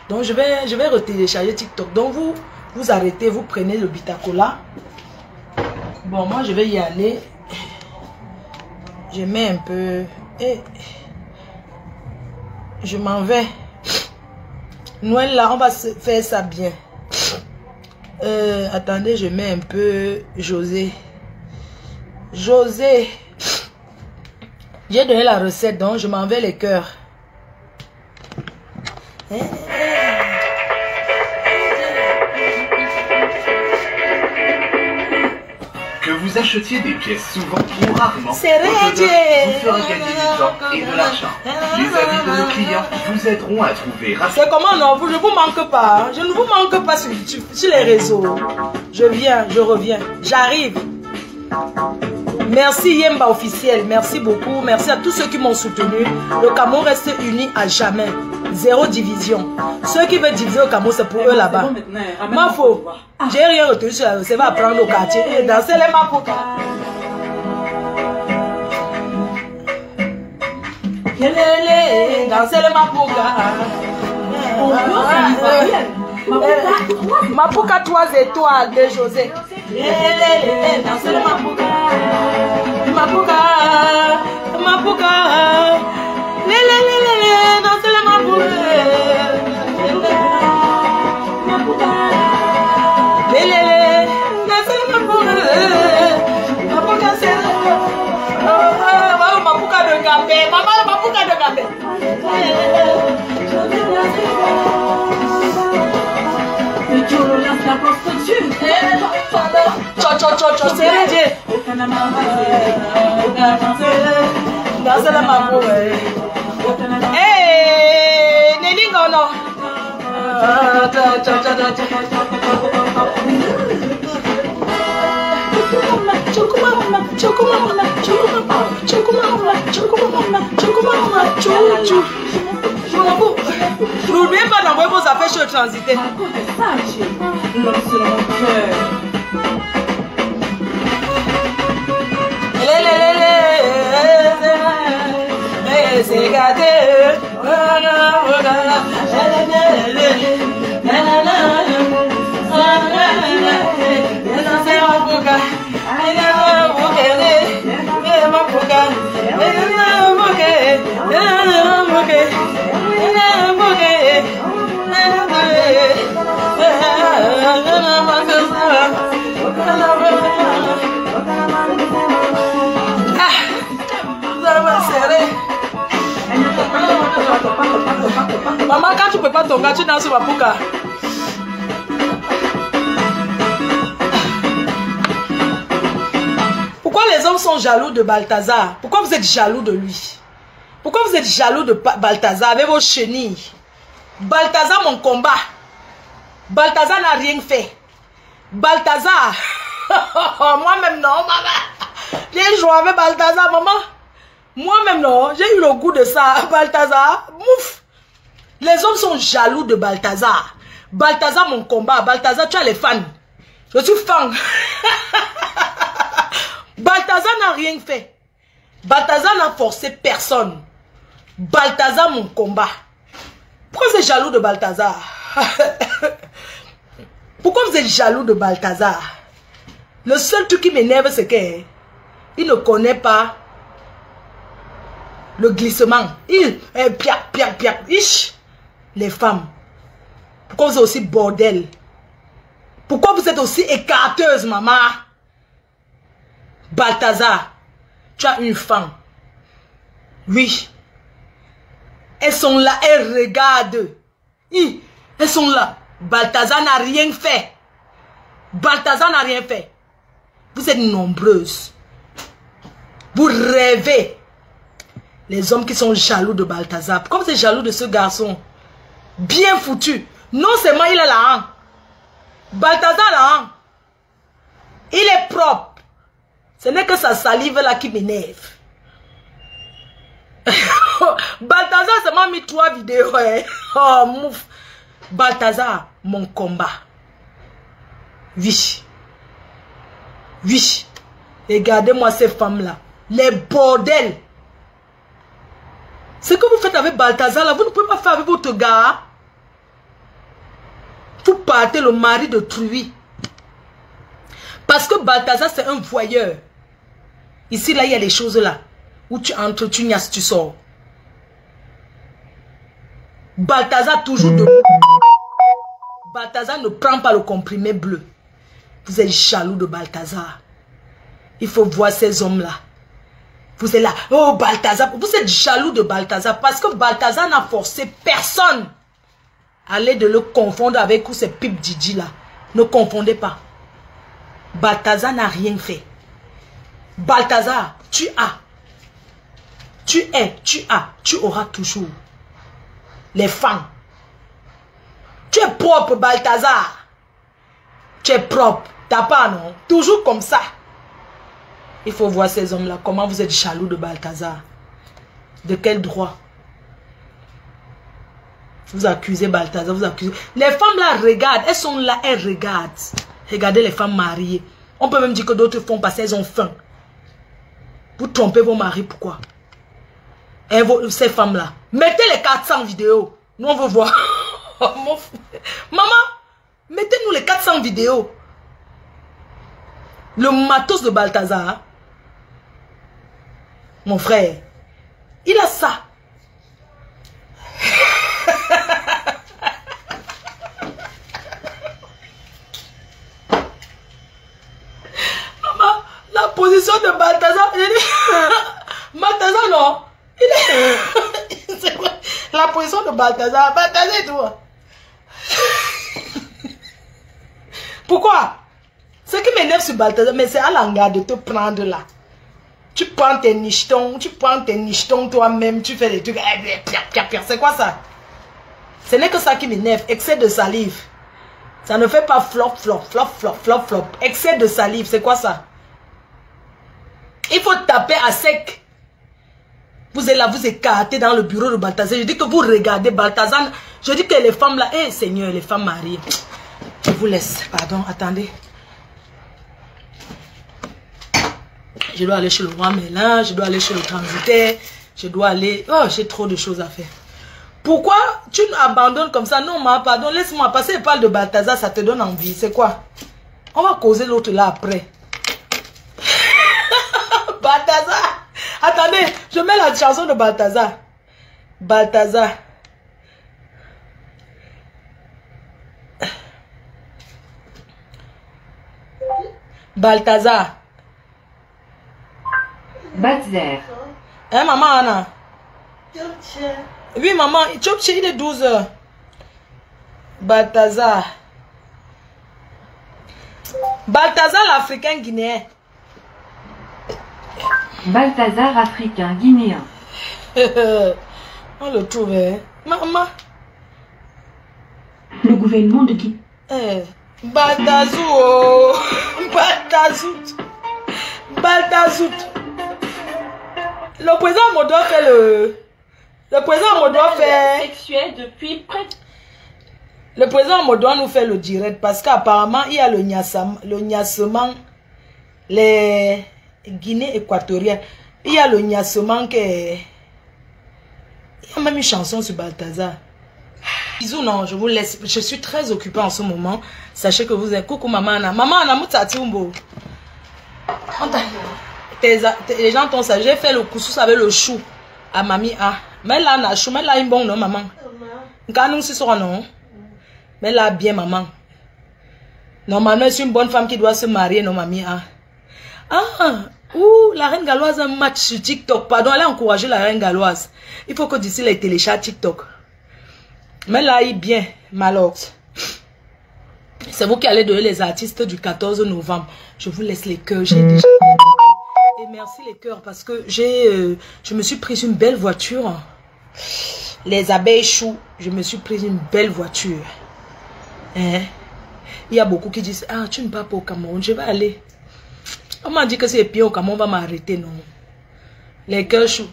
Donc, je vais retélécharger TikTok. Donc, vous arrêtez, vous prenez le bitacola. Bon, moi, je vais y aller. Je mets un peu. Et je m'en vais. Noël, là, on va faire ça bien. Attendez, je mets un peu José. José. J'ai donné la recette, donc je m'en vais les cœurs. Que vous achetiez des pièces souvent ou rarement, C'est Autodoc vous fera gagner du temps et de l'argent. Les avis de nos clients vous aideront à trouver rapidement. C'est comment non? Je ne vous manque pas. Hein? Je ne vous manque pas sur les réseaux. Je viens, je reviens. J'arrive. Merci Yemba officiel. Merci beaucoup. Merci à tous ceux qui m'ont soutenu. Le Cameroun reste uni à jamais. Zéro division. Ceux qui veulent diviser le Cameroun, c'est pour eux là-bas. Ma faux. J'ai rien retenu sur la recette. Va apprendre au quartier et danser les mapoka. Danser les mapoka. Mapuka 3 étoiles de José. Dansez le Mapuka. Mapuka. Mapuka. Dansez le Mapuka. Mapuka. Dansez le Mapuka. Mapuka c'est Mapuka de Gambé. Maman le Mapuka de Gambé. La construction. Dans la mamou. Hey, Nélingo non. N'oubliez pas d'envoyer vos affaires chez le transitaire. C'est gâté. Maman, quand tu peux pas tomber, tu danses sur ma pouka. Pourquoi les hommes sont jaloux de Balthazar? Pourquoi vous êtes jaloux de lui? Pourquoi vous êtes jaloux de Balthazar avec vos chenilles? Balthazar, mon combat. Balthazar n'a rien fait. Balthazar. Moi-même, non, maman. J'ai joué avec Balthazar, maman. Moi-même, non, j'ai eu le goût de ça. Balthazar, mouf. Les hommes sont jaloux de Balthazar. Balthazar, mon combat. Balthazar, tu as les fans. Je suis fan. Balthazar n'a rien fait. Balthazar n'a forcé personne. Balthazar, mon combat. Pourquoi vous êtes jaloux de Balthazar? Pourquoi vous êtes jaloux de Balthazar? Le seul truc qui m'énerve, c'est qu'il ne connaît pas le glissement. Il est piac. Les femmes. Pourquoi vous êtes aussi bordel? Pourquoi vous êtes aussi écarteuse, maman? Balthazar, tu as une femme. Oui. Elles sont là, elles regardent. Elles sont là. Balthazar n'a rien fait. Balthazar n'a rien fait. Vous êtes nombreuses. Vous rêvez. Les hommes qui sont jaloux de Balthazar. Pourquoi vous êtes jaloux de ce garçon? Bien foutu. Non seulement il a la hanche. Balthazar la hanche. Il est propre. Ce n'est que sa salive là qui m'énerve. Balthazar ça m'a mis 3 vidéos. Hein. Oh, mouf. Balthazar, mon combat. Oui. Oui. Regardez-moi ces femmes-là. Les bordels. Ce que vous faites avec Balthazar, là, vous ne pouvez pas faire avec votre gars. Vous partez le mari de Truy. Parce que Balthazar, c'est un voyeur. Ici, là, il y a des choses là. Où tu entres, tu niasses, tu sors. Balthazar, toujours debout. Balthazar ne prend pas le comprimé bleu. Vous êtes jaloux de Balthazar. Il faut voir ces hommes-là. Vous êtes là, oh Balthazar, vous êtes jaloux de Balthazar parce que Balthazar n'a forcé personne à aller de le confondre avec ces pipes Didi là. Ne confondez pas. Balthazar n'a rien fait. Balthazar, tu as. Tu es, tu as, tu auras toujours. Les femmes. Tu es propre, Balthazar. Tu es propre. T'as pas, non? Toujours comme ça. Il faut voir ces hommes-là. Comment vous êtes jaloux de Balthazar? De quel droit? Vous accusez Balthazar, vous accusez. Les femmes là regardent. Elles sont là, elles regardent. Regardez les femmes mariées. On peut même dire que d'autres font parce qu'elles ont faim. Vous trompez vos maris, pourquoi? Et ces femmes-là. Mettez les 400 vidéos. Nous, on veut voir. Maman, mettez-nous les 400 vidéos. Le matos de Balthazar. Mon frère. Il a ça. Maman, la position de Balthazar. Balthazar, non. C'est quoi? La position de Balthazar. Balthazar et tout. Pourquoi? Ce qui m'énerve sur Balthazar, mais c'est à l'engard de te prendre là. Tu prends tes nichetons, toi-même, tu fais des trucs. C'est quoi ça? Ce n'est que ça qui m'énerve. Excès de salive. Ça ne fait pas flop. Excès de salive, c'est quoi ça? Il faut taper à sec. Vous êtes là, vous écartez dans le bureau de Balthazar. Je dis que vous regardez Balthazar. Je dis que les femmes là, Seigneur, les femmes mariées. Je vous laisse. Pardon, attendez. Je dois aller chez le roi Mélin, je dois aller chez le transitaire, je dois aller... Oh, j'ai trop de choses à faire. Pourquoi tu abandonnes comme ça? Non, ma pardon, laisse-moi passer et parle de Balthazar, ça te donne envie. C'est quoi? On va causer l'autre là après. Balthazar! Attendez, je mets la chanson de Balthazar. Balthazar. Balthazar. Balthazar. Hein, maman Anna? Oui, maman, Tchopche, il est 12 h. Balthazar. Balthazar, l'Africain guinéen. Balthazar, africain guinéen. On le trouve, hein? Maman. Le gouvernement de Guinée. Balthazou, oh. Balthazou. Baltazout. Le président Modo fait le président Modo fait... Sexuel depuis près. Le président Modo nous fait le direct parce qu'apparemment il y a le niassement, les Guinée équatorienne. Il y a le niassement que... Il y a même une chanson sur Balthazar. Bisous, non, je vous laisse. Je suis très occupée en ce moment. Sachez que vous êtes... Coucou maman Anna. Maman Anna, Moutatiumbo. Les gens t'ont ça. J'ai fait le couscous avec le chou à mamie A. Mais là, na chou, mais là, il bon, non, maman. Quand nous sommes non. Mais là, bien, maman. Normalement, je suis une bonne femme qui doit se marier, non, mamie A. Ah, ouh, la reine galloise a un match sur TikTok. Pardon, elle a encouragé la reine galloise. Il faut que d'ici, elle télécharge TikTok. Mais là, il est bien, Malox. C'est vous qui allez donner les artistes du 14 novembre. Je vous laisse les cœurs. J'ai déjà... Et merci les cœurs parce que je me suis prise une belle voiture. Les abeilles choux, je me suis prise une belle voiture. Hein? Il y a beaucoup qui disent, ah, tu ne vas pas au Cameroun, je vais aller. On m'a dit que c'est pire au Cameroun, on va m'arrêter, non. Les cœurs choux.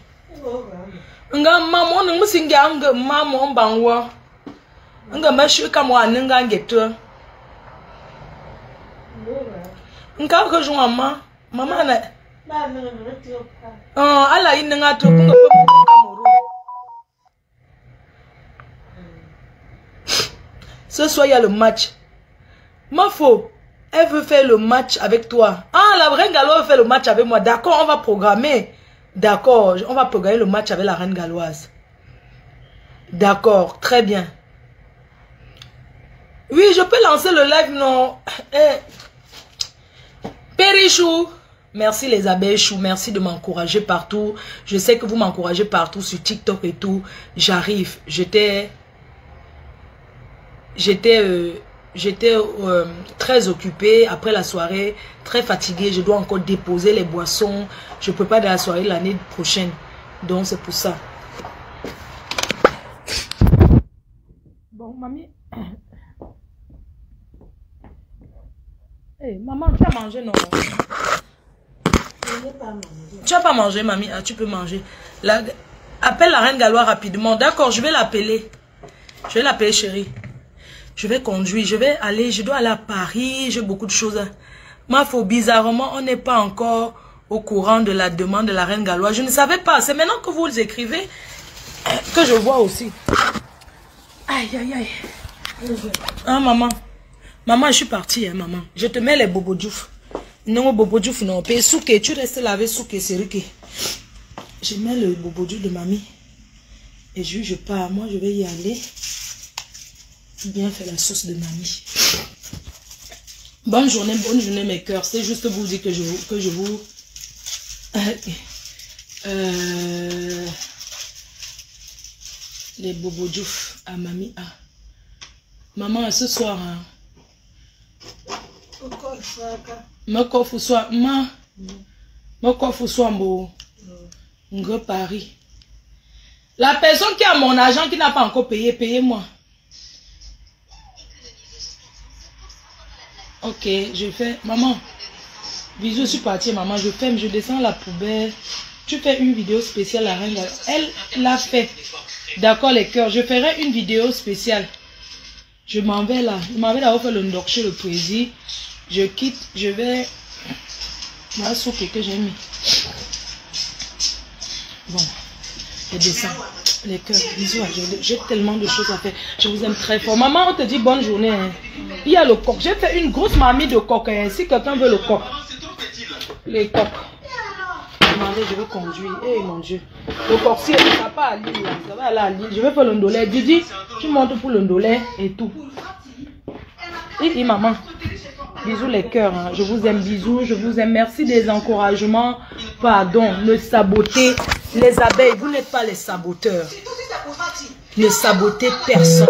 Nga maman, nous me singa nga maman bangwa. Nga monsieur Cameroun, nga ngeto. Nga rejoint maman, maman na. Allah il n'a pas de ce soir il y a le match. Ma faux, elle veut faire le match avec toi. Ah, la reine galloise veut faire le match avec moi. D'accord, on va programmer. D'accord, on va programmer le match avec la reine galloise. D'accord, très bien. Oui, je peux lancer le live, non. Périchou. Merci les abeilles choux, merci de m'encourager partout. Je sais que vous m'encouragez partout sur TikTok et tout. J'arrive. J'étais très occupée après la soirée, très fatiguée. Je dois encore déposer les boissons. Je ne peux pas dans la soirée l'année prochaine. Donc c'est pour ça. Bon, mamie. Hey, maman, tu as mangé, non? Tu n'as pas mangé, mamie. Ah, tu peux manger. Appelle la reine galloise rapidement. D'accord, je vais l'appeler. Je vais l'appeler, chérie. Je vais conduire. Je vais aller. Je dois aller à Paris. J'ai beaucoup de choses. Ma faut bizarrement, on n'est pas encore au courant de la demande de la reine galloise. Je ne savais pas. C'est maintenant que vous écrivez que je vois aussi. Aïe, aïe, aïe. Ah, maman. Maman, je suis partie, hein, maman. Je te mets les bobodjouf. Non, bobodjouf, non. Paye souké, tu restes là avec souké, c'est riké. Je mets le bobodjouf de mamie. Et je pars. Moi, je vais y aller. Bien faire la sauce de mamie. Bonne journée, mes cœurs. C'est juste vous dire que je vous... les bobodjouf à mamie. Ah. Maman, ce soir... Hein, me coffre soit Paris. La personne qui a mon argent qui n'a pas encore payé, payez-moi. Ok, je fais. Maman, bisous, je suis partie, maman. Je ferme, je descends la poubelle. Tu fais une vidéo spéciale à la reine. Elle l'a fait. D'accord, les cœurs. Je ferai une vidéo spéciale. Je m'en vais là. Je m'en vais là-haut faire le ndoc chez le président. Je quitte. Je vais. La soupe que j'ai mis. Bon. Je descends. Les cœurs. Bisous. J'ai tellement de choses à faire. Je vous aime très fort. Maman, on te dit bonne journée. Hein. Il y a le coq. J'ai fait une grosse marmite de coq. Hein. Si quelqu'un veut le coq. Les coqs. Je vais conduire. Eh mon Dieu. Le coq, si ça va pas à Lille. Ça va aller à Lille. Je vais faire le ndolé. Didi, tu montes pour le ndolé et tout. Et maman. Bisous les cœurs. Hein. Je vous aime. Bisous. Je vous aime. Merci des encouragements. Pardon. Ne sabotez les abeilles. Vous n'êtes pas les saboteurs. Ne sabotez personne.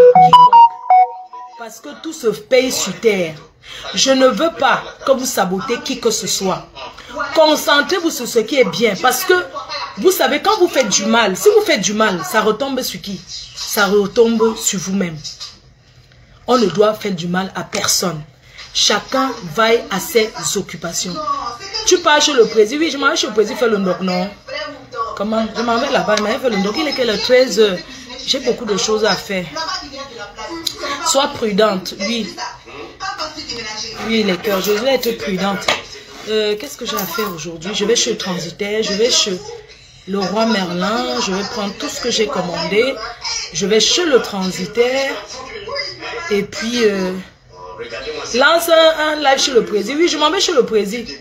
Parce que tout se paye sur terre. Je ne veux pas que vous sabotez qui que ce soit. Concentrez-vous sur ce qui est bien. Parce que, vous savez, quand vous faites du mal, si vous faites du mal, ça retombe sur qui? Ça retombe sur vous-même. On ne doit faire du mal à personne. Chacun vaille à ses occupations. Tu pars chez le président. Oui, je m'en vais chez le président faire le ndoc, non? Comment? Je m'en vais là-bas, je m'en vais faire le ndoc. Il est quelle heure? 13 heures. J'ai beaucoup de choses à faire. Sois prudente, oui. Oui, les cœurs, je vais être prudente. Qu'est-ce que j'ai à faire aujourd'hui? Je vais chez le transitaire, je vais chez le roi Merlin, je vais prendre tout ce que j'ai commandé. Je vais chez le transitaire. Et puis, lance un live chez le président. Oui, je m'en vais chez le président.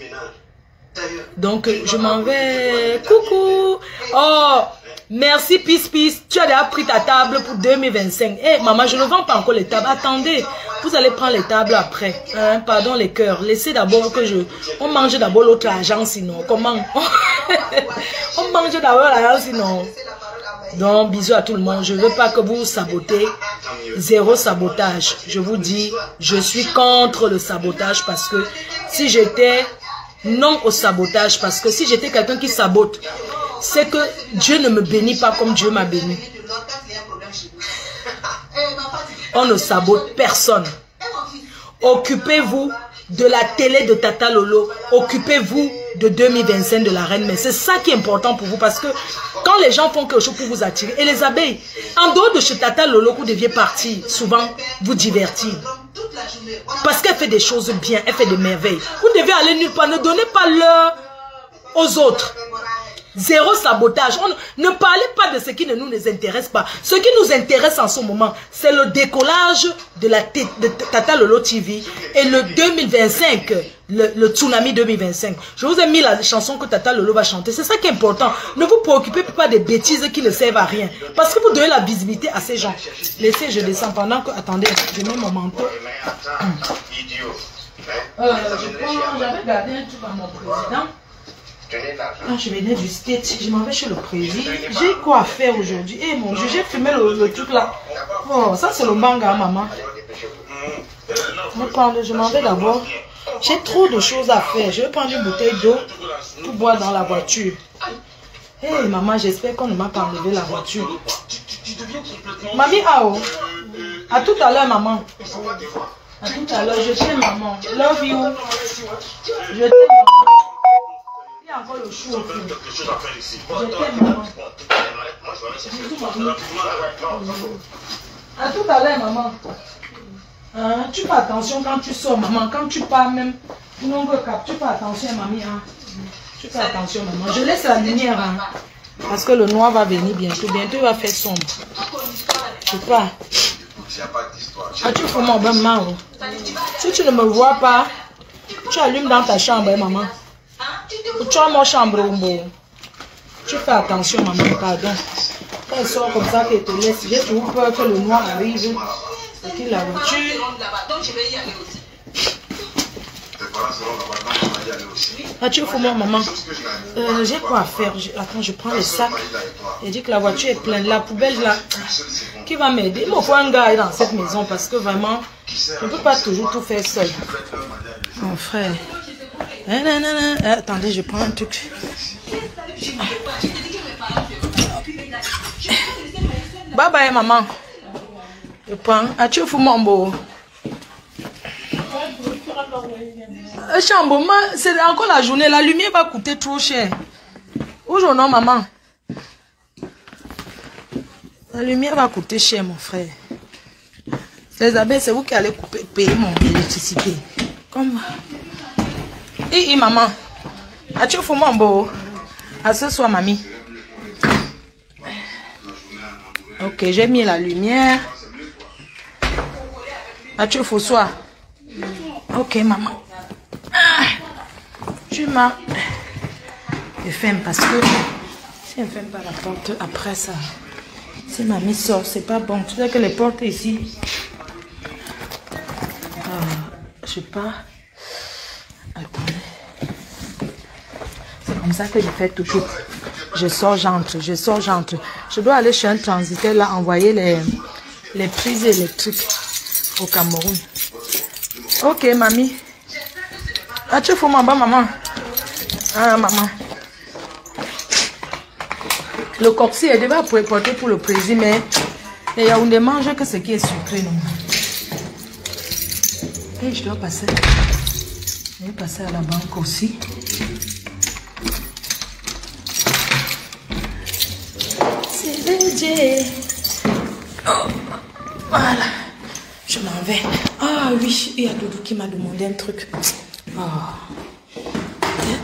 Donc, je m'en vais. Coucou. Oh, merci, Peace. Tu as déjà pris ta table pour 2025. Eh, maman, je ne vends pas encore les tables. Attendez, vous allez prendre les tables après. Hein, pardon, les cœurs. Laissez d'abord que je... On mange d'abord l'autre argent, sinon. Comment? On mange d'abord l'argent, sinon. Donc, bisous à tout le monde. Je ne veux pas que vous sabotez. Zéro sabotage. Je vous dis, je suis contre le sabotage parce que si j'étais non au sabotage, parce que si j'étais quelqu'un qui sabote, c'est que Dieu ne me bénit pas comme Dieu m'a béni. On ne sabote personne. Occupez-vous de la télé de Tata Lolo. Occupez-vous de 2025 de la reine. Mais c'est ça qui est important pour vous. Parce que quand les gens font quelque chose pour vous attirer, et les abeilles, en dehors de chez Tata Lolo, vous deviez partir, souvent vous divertir. Parce qu'elle fait des choses bien, elle fait des merveilles. Vous devez aller nulle part, ne donnez pas l'heure aux autres. Zéro sabotage. Ne parlez pas de ce qui ne nous intéresse pas. Ce qui nous intéresse en ce moment, c'est le décollage de Tata Lolo TV et le 2025, le tsunami 2025. Je vous ai mis la chanson que Tata Lolo va chanter. C'est ça qui est important. Ne vous préoccupez pas des bêtises qui ne servent à rien. Parce que vous donnez la visibilité à ces gens. Laissez, je descends pendant que... Attendez, je mets mon manteau. J'avais gardé un truc à mon président. Quand je venais du State, je m'en vais chez le président. J'ai quoi à faire aujourd'hui? Eh mon Dieu, j'ai fumé le truc là. Oh, ça c'est le manga, maman. Je m'en vais d'abord. J'ai trop de choses à faire. Je vais prendre une bouteille d'eau pour boire dans la voiture. Eh maman, j'espère qu'on ne m'a pas enlevé la voiture. Mamie, Ao. À tout à l'heure, maman. À tout à l'heure, je t'aime, maman. Love you. Je t'aime, maman. Il y a encore le chou au fond. Je t'aime, maman. À tout à l'heure, maman. Hein, tu fais attention quand tu sors, maman. Quand tu pars même, tu fais attention, mamie. Hein. Tu fais attention, maman. Je laisse la lumière. Hein, parce que le noir va venir bientôt. Bientôt, il va faire sombre. Je sais pas. Ah, tu fais mon bon maman. Si tu ne me vois pas, tu allumes dans ta chambre, hein, maman. Tu as mon chambre, tu fais attention, maman, pardon. Quand elle sort comme ça, qu'elle te laisse, j'ai toujours peur que le noir arrive. C'est qui la voiture? Ah, tu fous moi, maman. J'ai quoi à faire? Attends, je prends le sac. Il dit que la voiture est pleine. La poubelle là, qui va m'aider? Il me faut un gars dans cette maison parce que vraiment, je ne peux pas toujours tout faire seul. Mon frère. Attendez, je prends un truc. Bye bye, maman. Je prends. Ah, tu fous mon beau. Chambre, c'est encore la journée. La lumière va coûter trop cher. Aujourd'hui, non, maman. La lumière va coûter cher, mon frère. Les abeilles, c'est vous qui allez payer mon électricité. Comme... Et maman. As-tu fait mon beau? À ce soir, mamie. Ok, j'ai mis la lumière. As-tu fait soir? Ok, maman. Tu m'as... Je ferme parce que si elle ne ferme pas la porte, après ça, si mamie sort, c'est pas bon. Tu sais que les portes ici, je sais pas. Attendez. C'est comme ça que je fais tout. Je sors, j'entre, je sors, j'entre. Je dois aller chez un transitaire là, envoyer les prises électriques au Cameroun. Ok, mamie. Ah, tu fous mon bas, maman. Ah, maman. Le coxy est déjà porté pour le président, mais il y a où ne mange que ce qui est sucré, non? Et je dois passer. Je vais passer à la banque aussi. Oh, voilà. Je m'en vais. Ah oui, il y a Doudou qui m'a demandé un truc. Oh.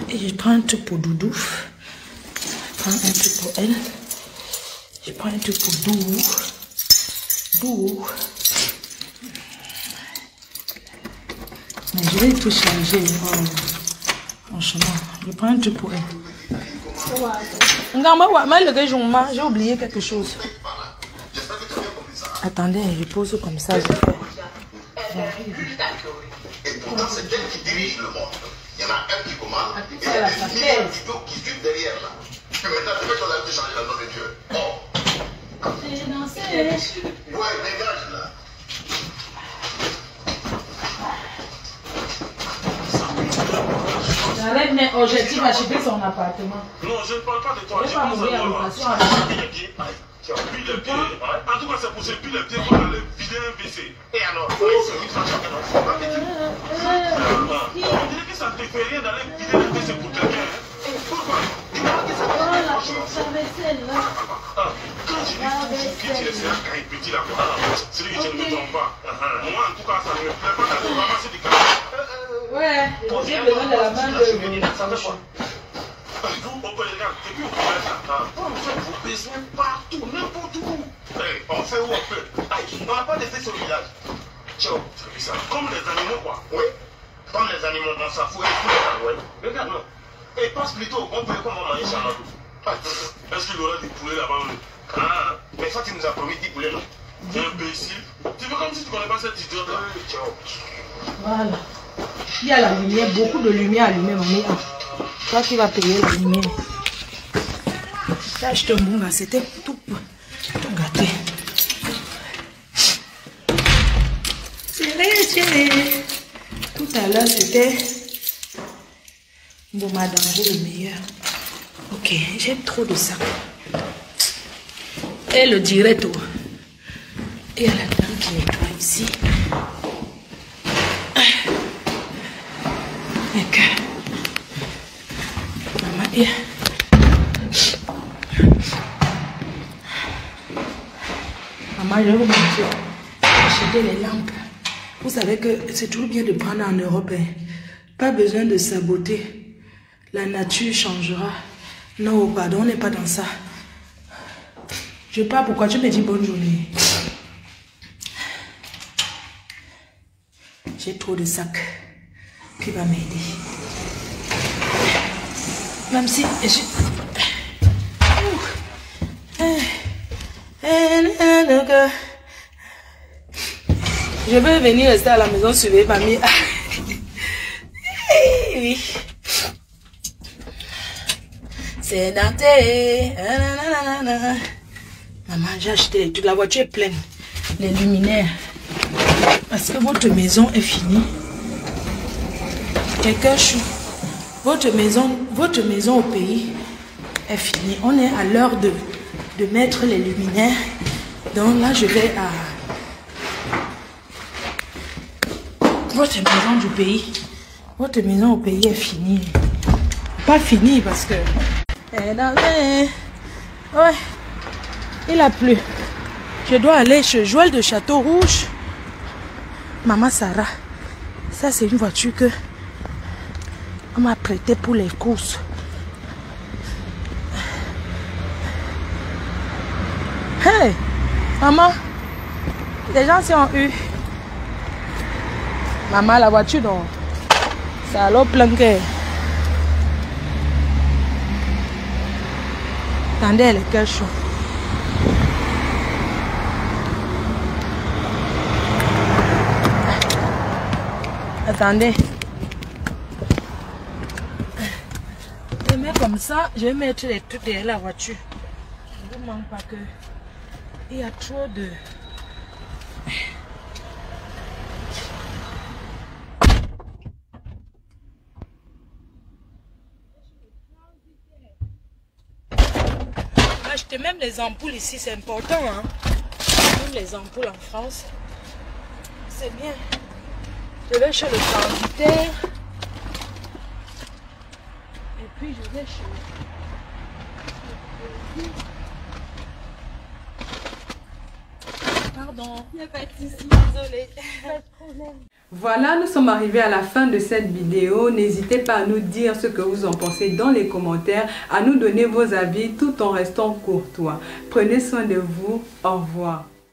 Et je prends un truc pour Doudou. Je prends un truc pour elle. Je prends un truc pour Doudou. Doudou. Mais je vais tout changer. Oh. Franchement, je prends un truc pour elle. J'ai oublié quelque chose. Attendez, je pose comme ça. Je fais. Et pourtant, c'est elle qui dirige le monde. Il y en a un qui commande et il y a des millions qui suivent derrière là. Et maintenant, tu veux qu'on a pu changer la nom de Dieu. Oh. Ouais, dégage là. J'arrête, mais objectif d'acheter son appartement. Non, je ne parle pas de toi. Je ne vais pas mourir en location. Tu as pris les pieds. En tout cas, c'est pour ces pieds les pieds qu'on allait vider un WC. Et alors, c'est 1500 chacun. On dirait que ça ne te fait rien d'aller vider un WC pour quelqu'un. Pourquoi? Tu vois que ça te fait franchement. Quand je dis toujours que tu es un cahier petit là, c'est lui que je ne me trompe pas. Moi, en tout cas, ça ne me plaît pas d'aller ramasser des cahiers. Ouais, j'ai besoin de la main de vous, on peut les gars, et puis on peut les gars. On fait vos besoins partout, n'importe où. On fait où on peut. On n'a pas laissé sur le village. Ciao, comme les animaux quoi. Oui, comme les animaux, on s'en fout. Regarde, non. Et passe plutôt, on peut qu'on va manger ça là. Est-ce qu'il y aura du poulet là-bas? Ah, mais ça tu nous as promis 10 poulets, non? Imbécile. Tu fais comme si tu connais pas cette idiote là. Ciao. Voilà. Il y a la lumière, beaucoup de lumière allumée, mamie. Toi qui vas payer la lumière. Là, je te montre, c'était tout gâté. Tout à l'heure, c'était bon, madame, le meilleur. Ok, j'ai trop de sacs. Et le directo. Et la dame qui nettoie ici. Maman, maman, je vais vous montrer. Acheter les lampes. Vous savez que c'est toujours bien de prendre en Europe. Hein. Pas besoin de saboter. La nature changera. Non, pardon, on n'est pas dans ça. Je sais pas pourquoi tu me dis bonne journée. J'ai trop de sacs qui va m'aider. Même si je veux venir rester à la maison surveiller mamie. Oui. C'est Dante. Maman, j'ai acheté toute la voiture est pleine. Les luminaires. Parce que votre maison est finie. Quelqu'un chou. Votre maison au pays est finie. On est à l'heure de mettre les luminaires. Donc là, je vais à votre maison du pays. Votre maison au pays est finie. Pas finie parce que... Ouais, il a plu. Je dois aller chez Joël de Château-Rouge. Maman Sarah. Ça, c'est une voiture que on m'a prêtée pour les courses. Hey, maman, les gens s'y ont eu. Maman, la voiture, non. Ça a l'eau plein que... Attendez, le cœur chaud. Attendez. Je mets comme ça, je vais mettre les trucs derrière la voiture. Je ne vous manque pas que il y a trop de... Acheter même les ampoules ici, c'est important. Hein? Même les ampoules en France, c'est bien. Je vais chez le transitaire. Et puis je vais chez... Pardon. Il n'y a pas de souci. Désolée. Pas de problème. Voilà, nous sommes arrivés à la fin de cette vidéo. N'hésitez pas à nous dire ce que vous en pensez dans les commentaires, à nous donner vos avis tout en restant courtois. Prenez soin de vous. Au revoir.